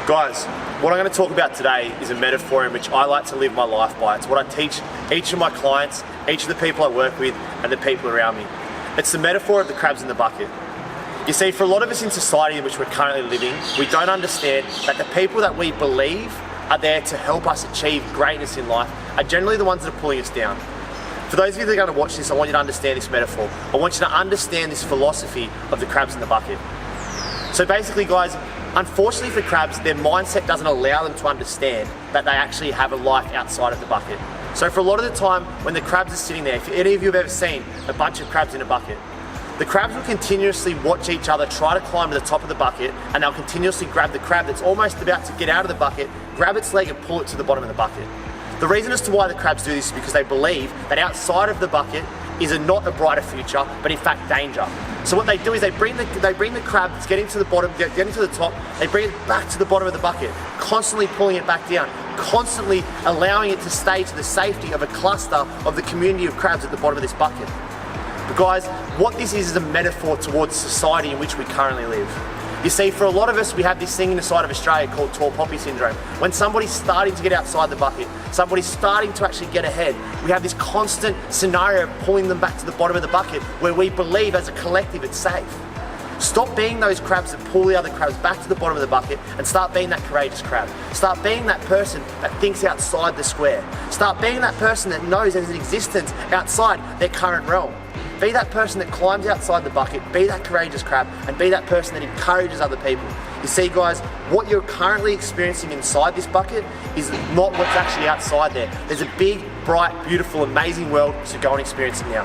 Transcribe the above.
Guys, what I'm going to talk about today is a metaphor in which I like to live my life by. It's what I teach each of my clients, each of the people I work with, and the people around me. It's the metaphor of the crabs in the bucket. You see, for a lot of us in society in which we're currently living, we don't understand that the people that we believe are there to help us achieve greatness in life are generally the ones that are pulling us down. For those of you that are going to watch this, I want you to understand this metaphor. I want you to understand this philosophy of the crabs in the bucket. So basically, guys, unfortunately for crabs, their mindset doesn't allow them to understand that they actually have a life outside of the bucket. So for a lot of the time, when the crabs are sitting there, if any of you have ever seen a bunch of crabs in a bucket, the crabs will continuously watch each other try to climb to the top of the bucket, and they'll continuously grab the crab that's almost about to get out of the bucket, grab its leg and pull it to the bottom of the bucket. The reason as to why the crabs do this is because they believe that outside of the bucket is not a brighter future, but in fact danger. So what they do is they bring the crab that's getting to the bottom, getting to the top, they bring it back to the bottom of the bucket, constantly pulling it back down, constantly allowing it to stay to the safety of a cluster of the community of crabs at the bottom of this bucket. But guys, what this is a metaphor towards the society in which we currently live. You see, for a lot of us, we have this thing in the side of Australia called tall poppy syndrome. When somebody's starting to get outside the bucket, somebody's starting to actually get ahead, we have this constant scenario of pulling them back to the bottom of the bucket where we believe as a collective it's safe. Stop being those crabs that pull the other crabs back to the bottom of the bucket and start being that courageous crab. Start being that person that thinks outside the square. Start being that person that knows there's an existence outside their current realm. Be that person that climbs outside the bucket, be that courageous crab, and be that person that encourages other people. You see, guys, what you're currently experiencing inside this bucket is not what's actually outside there. There's a big, bright, beautiful, amazing world, so go and experience it now.